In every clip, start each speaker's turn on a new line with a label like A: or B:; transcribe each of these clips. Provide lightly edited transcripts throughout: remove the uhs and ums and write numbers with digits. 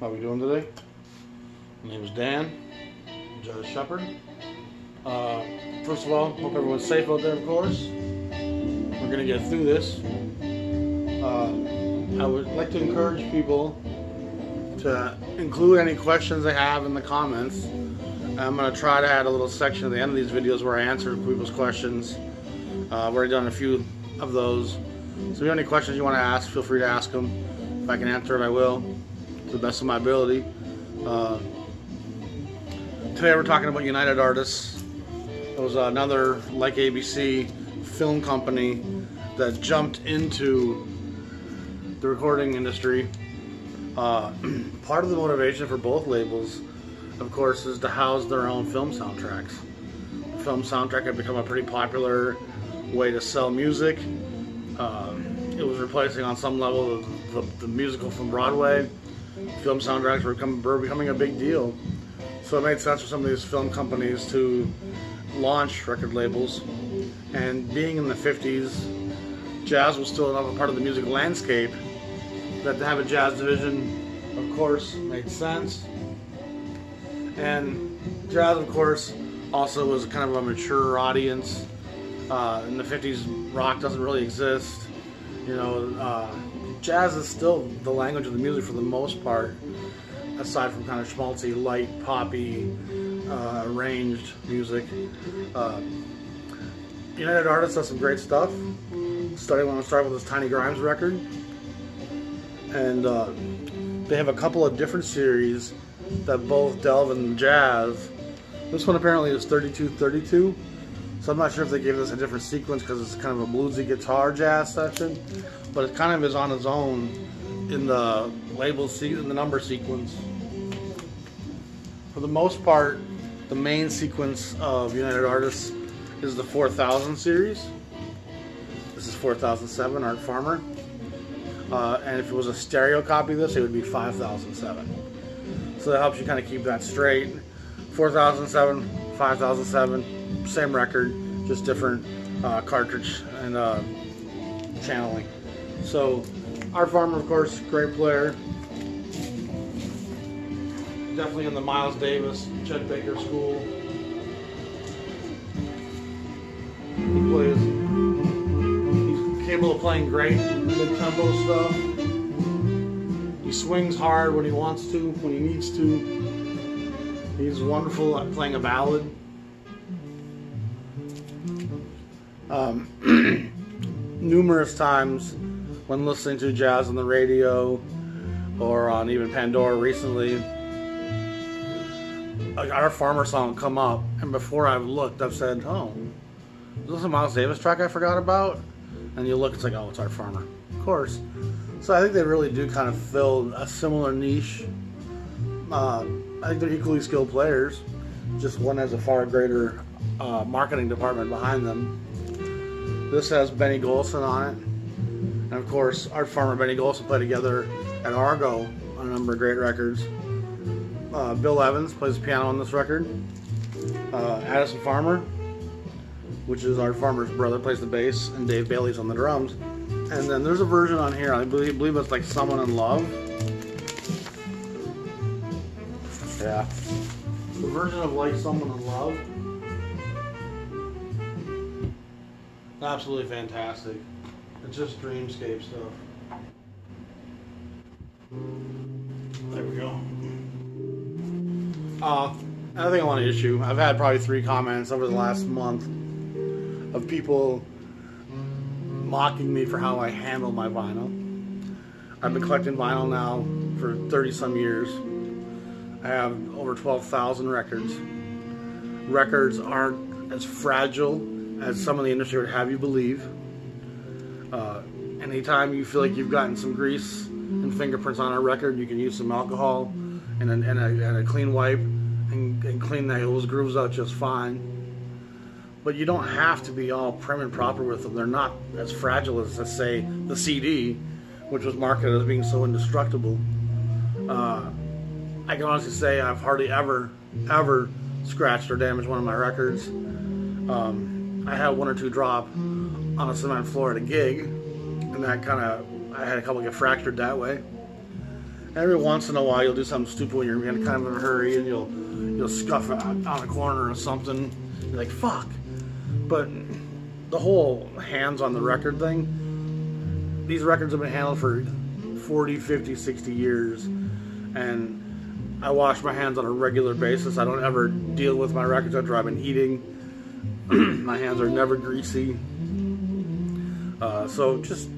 A: How we doing today? My name is Dan, Judge Shepherd. First of all, hope everyone's safe out there, of course. We're going to get through this. I would like to encourage people to include any questions they have in the comments. I'm going to try to add a little section at the end of these videos where I answer people's questions. I've already done a few of those. So if you have any questions you want to ask, feel free to ask them. If I can answer it, I will, to the best of my ability. Today we're talking about United Artists. It was another, like ABC, film company that jumped into the recording industry. Part of the motivation for both labels, of course, is to house their own film soundtracks. The film soundtrack had become a pretty popular way to sell music. It was replacing on some level the musical from Broadway. Film soundtracks were becoming a big deal. So it made sense for some of these film companies to launch record labels. And being in the 50s, jazz was still another part of the music landscape. That to have a jazz division, of course, made sense. And jazz, of course, also was kind of a mature audience. In the 50s, rock doesn't really exist. You know, jazz is still the language of the music for the most part, aside from kind of schmaltzy, light, poppy, arranged music. United Artists does some great stuff. Starting with this Tiny Grimes record. And they have a couple of different series that both delve in jazz. This one apparently is 32-32. So I'm not sure if they gave this a different sequence because it's kind of a bluesy guitar jazz section, but it kind of is on its own in the in the number sequence. For the most part, the main sequence of United Artists is the 4000 series. This is 4007, Art Farmer. And if it was a stereo copy of this, it would be 5007. So that helps you kind of keep that straight. 4007, 5007. Same record, just different cartridge and channeling. So, Art Farmer, of course, great player. Definitely in the Miles Davis, Chet Baker school. He's capable of playing great mid-tempo stuff. He swings hard when he wants to, when he needs to. He's wonderful at playing a ballad. Numerous times when listening to jazz on the radio or on even Pandora recently, our Farmer song will come up, and before I've looked, I've said, oh, is this a Miles Davis track I forgot about? And you look, it's like, oh, it's Art Farmer. Of course. So I think they really do kind of fill a similar niche. I think they're equally skilled players. Just one has a far greater marketing department behind them. This has Benny Golson on it. And of course, Art Farmer and Benny Golson play together at Argo on a number of great records. Bill Evans plays the piano on this record. Addison Farmer, which is Art Farmer's brother, plays the bass, and Dave Bailey's on the drums. And then there's a version on here, I believe it's like Someone in Love. Yeah. The version of Like Someone in Love. Absolutely fantastic. It's just dreamscape stuff. There we go. Another thing I want to issue, I've had probably 3 comments over the last month of people mocking me for how I handle my vinyl. I've been collecting vinyl now for 30 some years. I have over 12,000 records. Records aren't as fragile as some of the industry would have you believe. Anytime you feel like you've gotten some grease and fingerprints on a record, you can use some alcohol and a clean wipe and clean those grooves out just fine. But you don't have to be all prim and proper with them. They're not as fragile as, let's say, the CD, which was marketed as being so indestructible. I can honestly say I've hardly ever scratched or damaged one of my records. I had 1 or 2 drop on a cement floor at a gig, and that kind of, I had a couple get fractured that way. Every once in a while, you'll do something stupid when you're kind of in a hurry, and you'll scuff it on a corner or something. You're like, fuck. But the whole hands on the record thing, these records have been handled for 40, 50, 60 years, and I wash my hands on a regular basis. I don't ever deal with my records after I've been eating. My hands are never greasy. So just,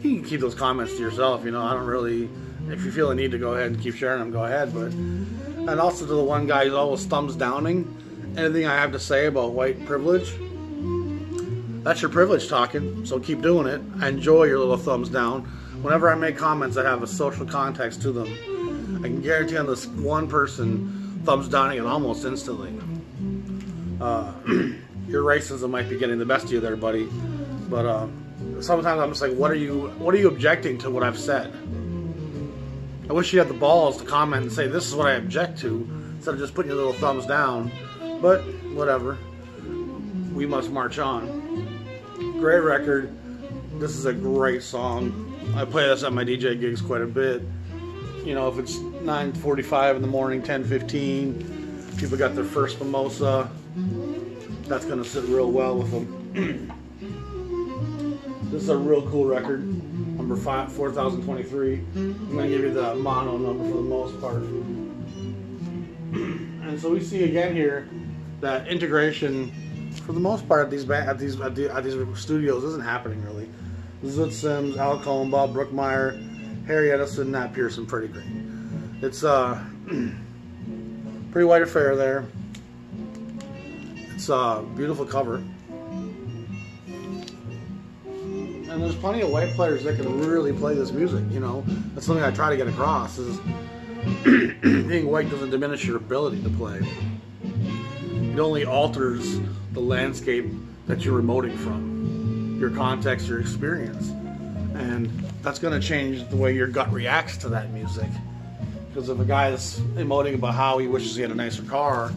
A: you can keep those comments to yourself, you know. I don't really, if you feel the need to go ahead and keep sharing them, go ahead. But, and also to the one guy who's always thumbs downing anything I have to say about white privilege, that's your privilege talking, so keep doing it. I enjoy your little thumbs down. Whenever I make comments that have a social context to them, I can guarantee on this one person thumbs downing it almost instantly. Your racism might be getting the best of you there, buddy. But sometimes I'm just like, what are you objecting to what I've said? I wish you had the balls to comment and say, this is what I object to, instead of just putting your little thumbs down. But whatever. We must march on. Great record. This is a great song. I play this at my DJ gigs quite a bit. You know, if it's 9:45 in the morning, 10:15, people got their first mimosa, that's going to sit real well with them. This is a real cool record, number 4023. I'm going to give you the mono number for the most part. And so we see again here that integration, for the most part, at these studios isn't happening really. Zoot Sims, Al Cohn, Bob Brookmeyer, Harry Edison, Nat Pearson, pretty great. It's pretty white affair there. It's a beautiful cover. And there's plenty of white players that can really play this music, you know. That's something I try to get across, is being white doesn't diminish your ability to play. It only alters the landscape that you're emoting from, your context, your experience. And that's going to change the way your gut reacts to that music. Because if a guy is emoting about how he wishes he had a nicer car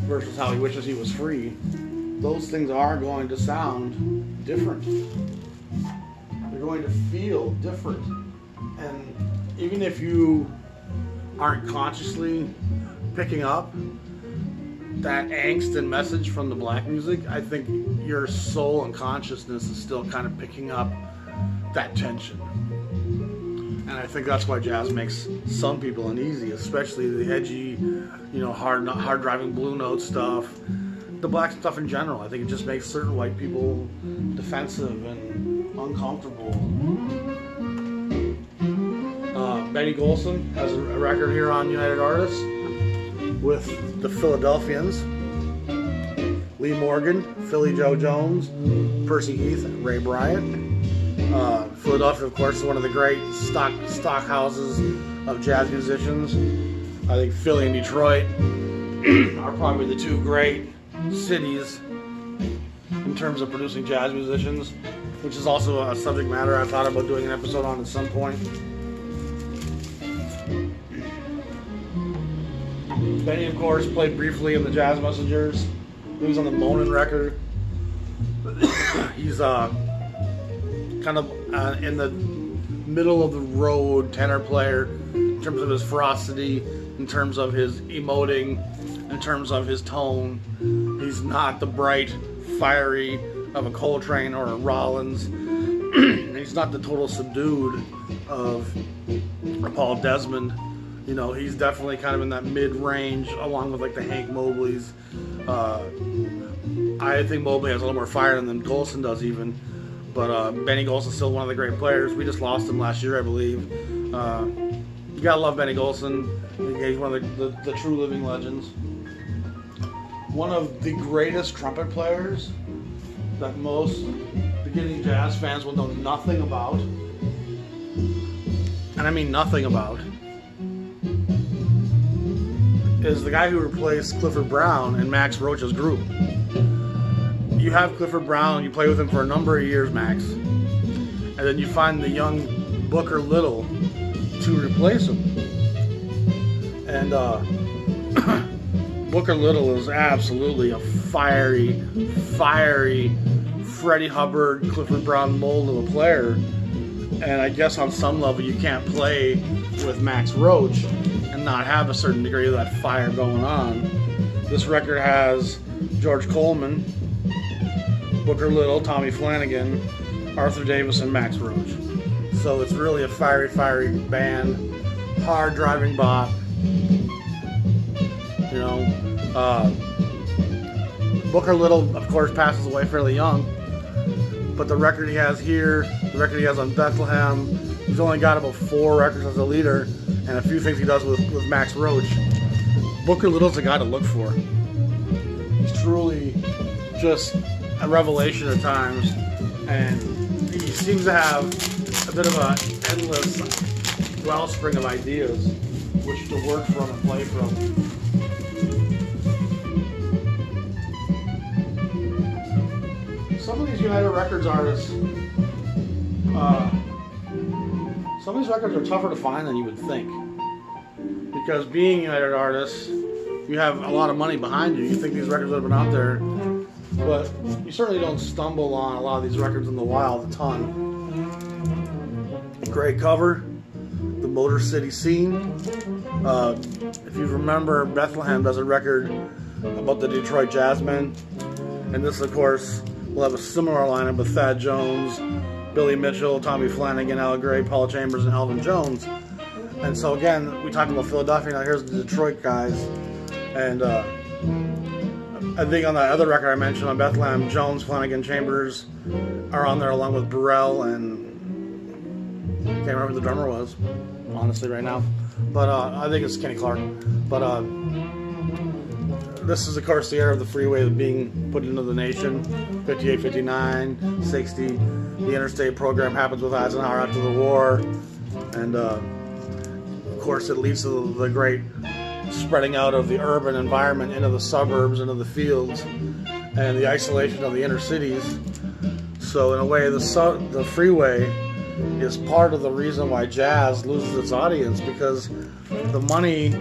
A: versus how he wishes he was free, those things are going to sound different. They're going to feel different. And even if you aren't consciously picking up that angst and message from the black music, I think your soul and consciousness is still kind of picking up that tension. And I think that's why jazz makes some people uneasy, especially the edgy, you know, hard driving blue note stuff, the black stuff in general. I think it just makes certain white people defensive and uncomfortable. Benny Golson has a record here on United Artists with the Philadelphians, Lee Morgan, Philly Joe Jones, Percy Heath, and Ray Bryant. Philadelphia, of course, is one of the great stock houses of jazz musicians. I think Philly and Detroit are probably the two great cities in terms of producing jazz musicians, which is also a subject matter I thought about doing an episode on at some point. Benny, of course, played briefly in the Jazz Messengers. He was on the Monin record. He's kind of in the middle of the road tenor player in terms of his ferocity, in terms of his emoting, in terms of his tone. He's not the bright, fiery of a Coltrane or a Rollins. He's not the total subdued of a Paul Desmond. You know, he's definitely kind of in that mid-range, along with like the Hank Mobleys. I think Mobley has a little more fire than Golson does even. But Benny Golson's still one of the great players. We just lost him last year, I believe. You gotta love Benny Golson. He's one of the true living legends. One of the greatest trumpet players that most beginning jazz fans will know nothing about. And I mean nothing about. Is the guy who replaced Clifford Brown in Max Roach's group. You have Clifford Brown, you play with him for a number of years, Max, and then you find the young Booker Little to replace him. And Booker Little is absolutely a fiery Freddie Hubbard, Clifford Brown mold of a player. And I guess on some level you can't play with Max Roach and not have a certain degree of that fire going on. This record has George Coleman, Booker Little, Tommy Flanagan, Arthur Davis, and Max Roach. So it's really a fiery, fiery band, hard driving bop. You know, Booker Little, of course, passes away fairly young. But the record he has here, the record he has on Bethlehem, he's only got about 4 records as a leader, and a few things he does with Max Roach. Booker Little's a guy to look for. He's truly just a revelation at times, and he seems to have a bit of an endless wellspring of ideas which to work from and play from. Some of these United Records artists, some of these records are tougher to find than you would think. Because being United artists, you have a lot of money behind you. You think these records would have been out there, but you certainly don't stumble on a lot of these records in the wild a ton. Great cover, the Motor City Scene. If you remember, Bethlehem does a record about the Detroit Jazzmen, and this, of course, will have a similar lineup with Thad Jones, Billy Mitchell, Tommy Flanagan, Al Gray, Paul Chambers, and Elvin Jones. And so again, we talked about Philadelphia, now here's the Detroit guys. And I think on that other record I mentioned on Bethlehem, Jones, Flanagan, Chambers are on there along with Burrell, and I can't remember who the drummer was, honestly, right now. But I think it's Kenny Clark. But this is, of course, the era of the freeway being put into the nation. 58, 59, 60. The interstate program happens with Eisenhower after the war. And, of course, it leads to the great spreading out of the urban environment into the suburbs, into the fields, and the isolation of the inner cities. So, in a way, the freeway is part of the reason why jazz loses its audience, because the money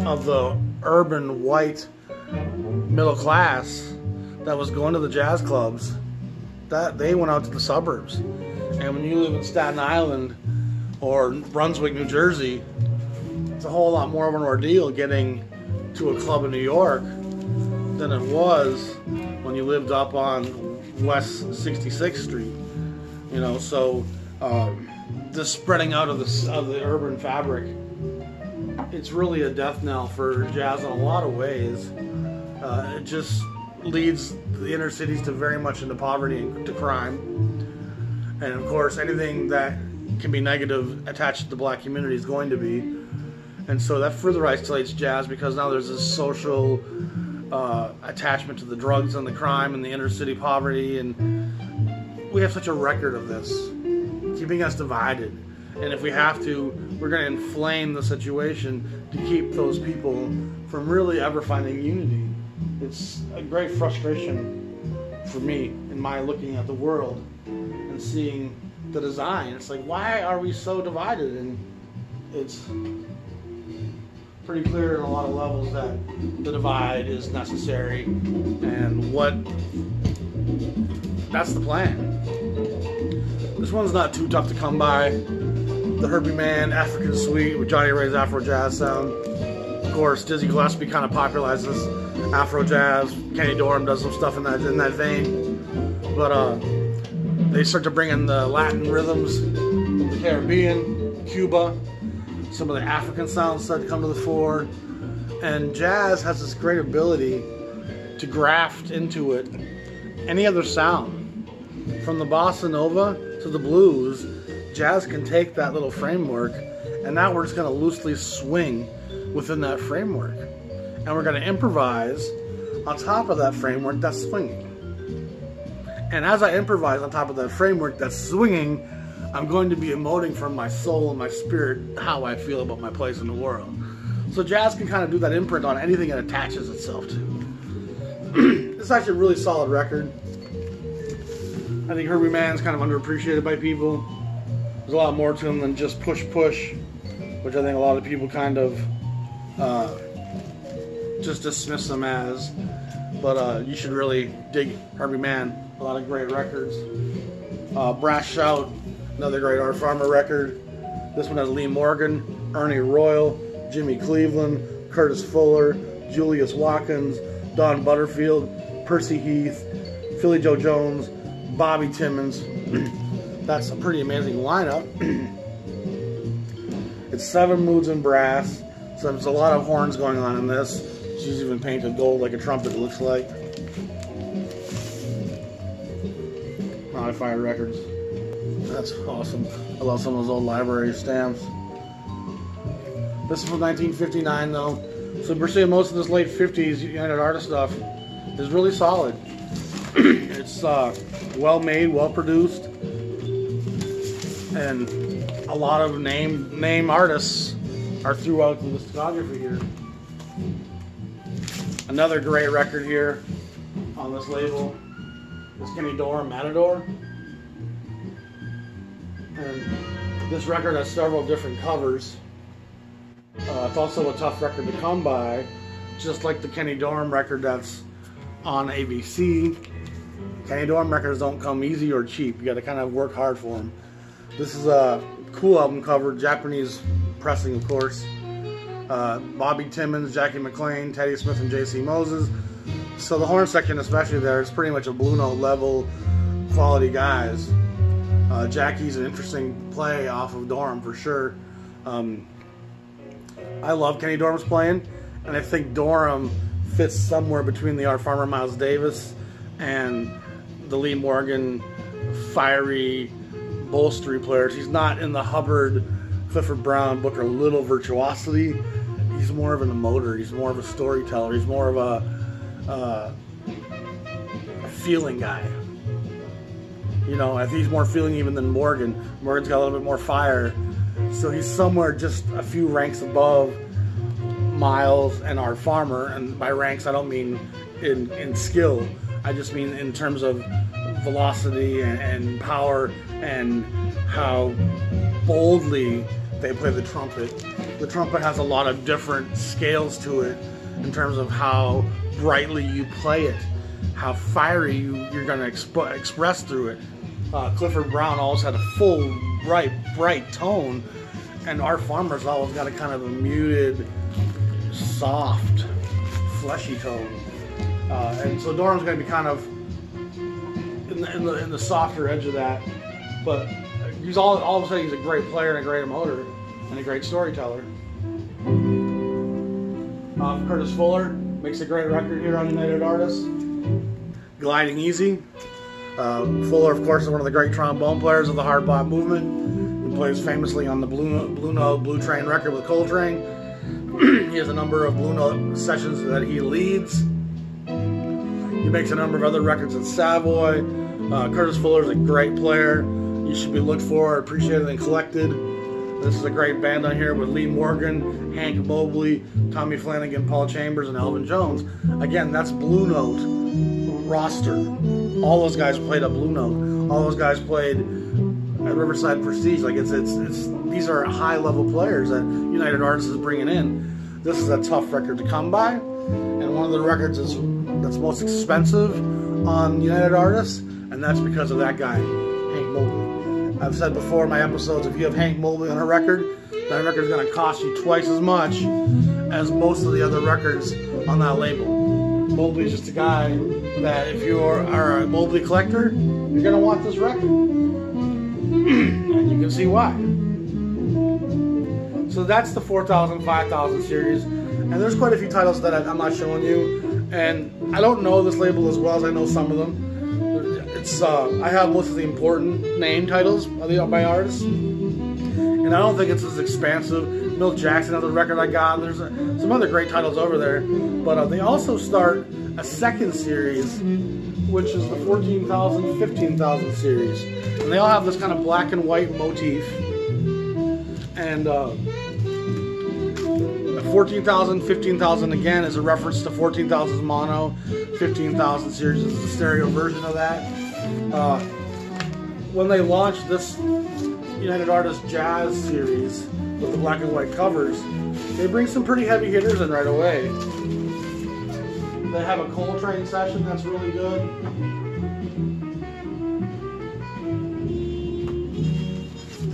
A: of the urban white middle class that was going to the jazz clubs, that they went out to the suburbs. And when you live in Staten Island or Brunswick, New Jersey, it's a whole lot more of an ordeal getting to a club in New York than it was when you lived up on West 66th Street. You know, so this spreading out of the urban fabric, it's really a death knell for jazz in a lot of ways. It just leads the inner cities to very much into poverty and to crime. And of course, anything that can be negative attached to the black community is going to be. And so that further isolates jazz, because now there's this social attachment to the drugs and the crime and the inner city poverty. And we have such a record of this, keeping us divided. And if we have to, we're going to inflame the situation to keep those people from really ever finding unity. It's a great frustration for me in my looking at the world and seeing the design. It's like, why are we so divided? And it's pretty clear on a lot of levels that the divide is necessary, and that's the plan. This one's not too tough to come by. The Herbie Mann African Suite with Johnny Ray's Afro Jazz sound. Of course, Dizzy Gillespie kind of popularizes Afro Jazz. Kenny Dorham does some stuff in that vein. But they start to bring in the Latin rhythms from the Caribbean, Cuba. Some of the African sounds start to come to the fore. And jazz has this great ability to graft into it any other sound. From the bossa nova to the blues, jazz can take that little framework, and now we're just going to loosely swing within that framework. And we're going to improvise on top of that framework that's swinging. And as I improvise on top of that framework that's swinging, I'm going to be emoting from my soul and my spirit how I feel about my place in the world. So jazz can kind of do that imprint on anything it attaches itself to. It's actually a really solid record. I think Herbie Mann's kind of underappreciated by people. There's a lot more to him than just push, which I think a lot of people kind of just dismiss him as. But you should really dig Herbie Mann. A lot of great records. Brass Shout Another great Art Farmer record. This one has Lee Morgan, Ernie Royal, Jimmy Cleveland, Curtis Fuller, Julius Watkins, Don Butterfield, Percy Heath, Philly Joe Jones, Bobby Timmons. That's a pretty amazing lineup. It's 7 moods in brass, so there's a lot of horns going on in this. She's even painted gold like a trumpet, it looks like. Modified records. That's awesome. I love some of those old library stamps. This is from 1959 though, so we're seeing most of this late 50s United Artists stuff is really solid. It's well made, well produced, and a lot of name artists are throughout the discography here. Another great record here on this label is Kenny Dorham, Matador. And this record has several different covers. It's also a tough record to come by, just like the Kenny Dorham record that's on ABC. Kenny Dorham records don't come easy or cheap. You got to kind of work hard for them. This is a cool album cover, Japanese pressing, of course. Bobby Timmons, Jackie McLean, Teddy Smith, and J.C. Moses. So the horn section, especially there, is pretty much a Blue Note level quality guys. Jackie's an interesting play off of Dorham for sure. I love Kenny Dorham's playing, and I think Dorham fits somewhere between the Art Farmer Miles Davis and the Lee Morgan fiery, bolstery players. He's not in the Hubbard, Clifford Brown, Booker Little virtuosity. He's more of an emoter. He's more of a storyteller. He's more of a feeling guy. You know, I think he's more feeling even than Morgan. Morgan's got a little bit more fire. So he's somewhere just a few ranks above Miles and Art Farmer. And by ranks, I don't mean in skill. I just mean in terms of velocity and power and how boldly they play the trumpet. The trumpet has a lot of different scales to it in terms of how brightly you play it, how fiery you're going to express through it. Clifford Brown always had a full, bright tone, and Art Farmer's always got a kind of a muted, soft, fleshy tone. And so Dorham's going to be kind of in the softer edge of that, but he's all of a sudden he's a great player and a great emoter and a great storyteller. Curtis Fuller makes a great record here on United Artists. Gliding Easy. Fuller, of course, is one of the great trombone players of the hard bop movement. He plays famously on the Blue Note Blue Train record with Coltrane. He has a number of Blue Note sessions that he leads. He makes a number of other records at Savoy. Curtis Fuller is a great player. You should be looked for, appreciated, and collected. This is a great band on here with Lee Morgan, Hank Mobley, Tommy Flanagan, Paul Chambers, and Elvin Jones. Again, that's Blue Note roster. All those guys played at Blue Note. All those guys played at Riverside Prestige. Like these are high-level players that United Artists is bringing in. This is a tough record to come by, and one of the records that's most expensive on United Artists, and that's because of that guy, Hank Mobley. I've said before in my episodes, if you have Hank Mobley on a record, that record is going to cost you twice as much as most of the other records on that label. Mobley is just a guy that if you are a Mobley collector, you're going to want this record. And you can see why. So that's the 4000, 5000 series. And there's quite a few titles that I'm not showing you. And I don't know this label as well as I know some of them. I have most of the important name titles by artists, and I don't think it's as expansive. Milt Jackson, another record I got. There's some other great titles over there, but they also start a second series, which is the 14,000, 15,000 series, and they all have this kind of black and white motif. And 14,000, 15,000 again is a reference to 14,000's mono, 15,000 series is the stereo version of that. When they launched this United Artists Jazz series with the black and white covers, they bring some pretty heavy hitters in right away. They have a Coltrane session that's really good.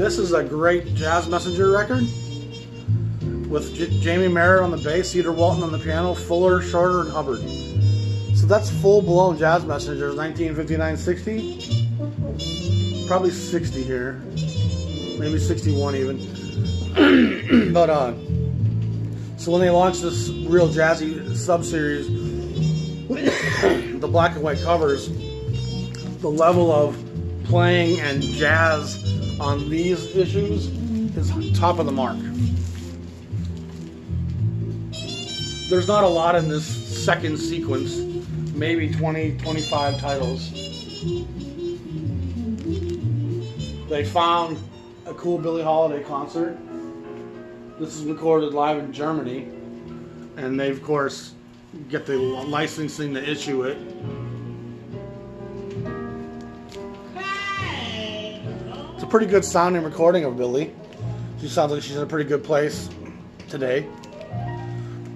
A: This is a great Jazz Messenger record with Jamie Merritt on the bass, Cedar Walton on the piano, Fuller, Shorter, and Hubbard. So that's full-blown Jazz Messengers, 1959-60. Probably 60 here. Maybe 61 even. But, so when they launched this real jazzy sub-series, the black and white covers, the level of playing and jazz on these issues is top of the mark. There's not a lot in this second sequence, maybe 20, 25 titles. They found a cool Billie Holiday concert. This is recorded live in Germany, and they of course get the licensing to issue it. It's a pretty good sounding recording of Billie. She sounds like she's in a pretty good place today.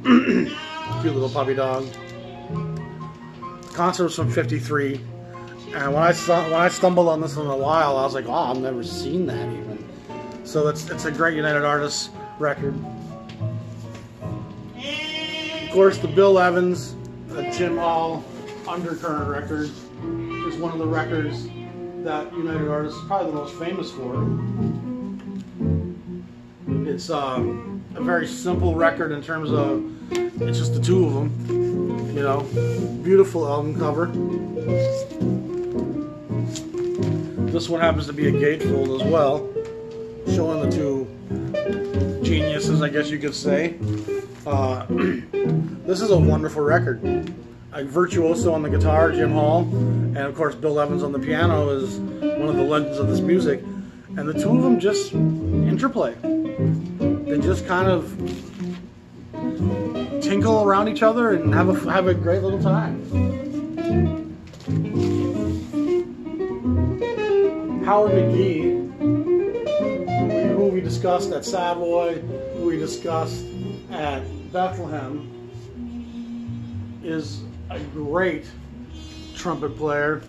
A: Cute little puppy dog. The concert was from '53, and when I stumbled on this in a while, I was like, "Oh, I've never seen that even." So it's a great United Artists record. Of course, the Bill Evans, Jim Hall Undercurrent record is one of the records that United Artists is probably the most famous for. It's a very simple record in terms of it's just the two of them, you know. Beautiful album cover. This one happens to be a gatefold as well, showing the two geniuses, I guess you could say. This is a wonderful record. A virtuoso on the guitar, Jim Hall, and of course Bill Evans on the piano is one of the legends of this music. And the two of them just interplay. They just kind of tinkle around each other and have a great little time. Howard McGee, who we discussed at Savoy, who we discussed at Bethlehem, is a great trumpet player.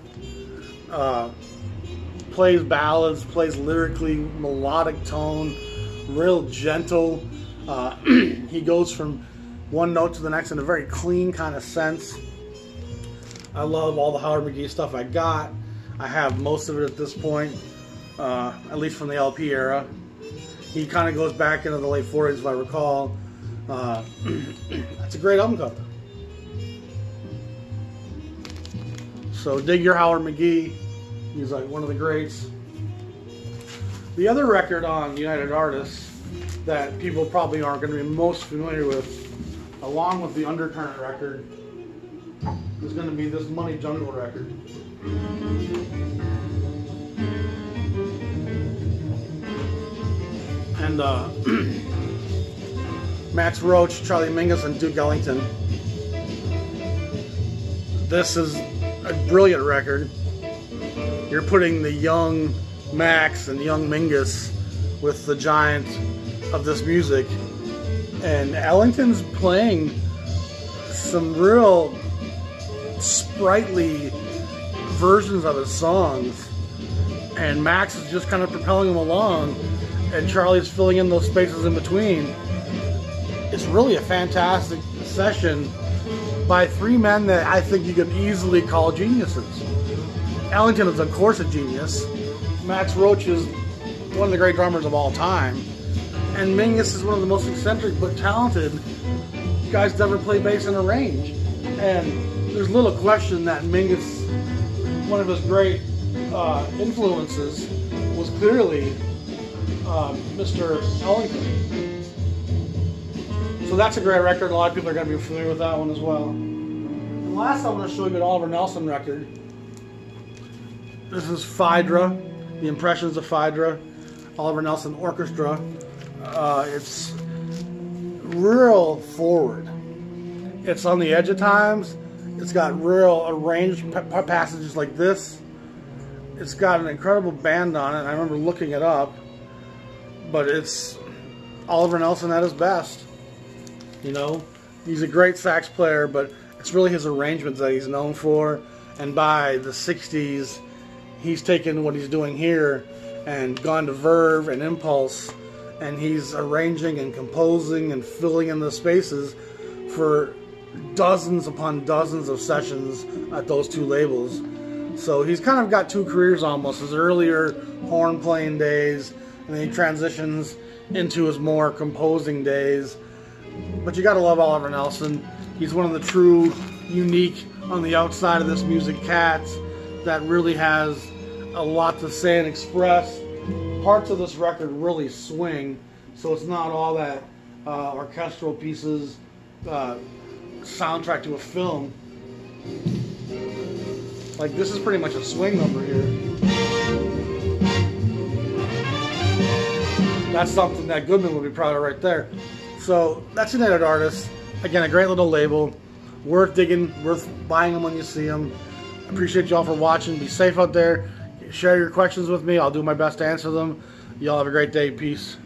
A: Plays ballads, plays lyrically, melodic tone, real gentle. He goes from one note to the next in a very clean kind of sense. I love all the Howard McGee stuff I got. I have most of it at this point, at least from the LP era. He kind of goes back into the late 40s, if I recall. That's a great album cover. So dig your Howard McGee. He's like one of the greats. The other record on United Artists that people probably aren't going to be most familiar with, along with the Undercurrent record, is going to be this Money Jungle record. And Max Roach, Charlie Mingus, and Duke Ellington. This is a brilliant record. You're putting the young Max and young Mingus with the giant of this music, and Ellington's playing some real sprightly versions of his songs, and Max is just kind of propelling him along, and Charlie's filling in those spaces in between. It's really a fantastic session by three men that I think you could easily call geniuses. Ellington is, of course, a genius. Max Roach is one of the great drummers of all time. And Mingus is one of the most eccentric but talented guys to ever play bass and arrange. And there's little question that Mingus, one of his great influences, was clearly Mr. Ellington. So that's a great record. A lot of people are going to be familiar with that one as well. And last, I'm going to show you an Oliver Nelson record. This is Phaedra, The Impressions of Phaedra, Oliver Nelson Orchestra. It's real forward. It's on the edge of times. It's got real arranged passages like this. It's got an incredible band on it. I remember looking it up. But it's Oliver Nelson at his best. You know, he's a great sax player, but it's really his arrangements that he's known for. And by the 60s, he's taken what he's doing here and gone to Verve and Impulse, and he's arranging and composing and filling in the spaces for dozens upon dozens of sessions at those two labels. So he's kind of got two careers almost, his earlier horn playing days, and then he transitions into his more composing days. But you gotta love Oliver Nelson. He's one of the true, unique, on the outside of this music cats that really has a lot to say and express. Parts of this record really swing, so it's not all that orchestral pieces, soundtrack to a film. Like, this is pretty much a swing number here. That's something that Goodman would be proud of right there. So that's United Artists. Again, a great little label. Worth digging, worth buying them when you see them. Appreciate y'all for watching. Be safe out there. Share your questions with me. I'll do my best to answer them. Y'all have a great day. Peace.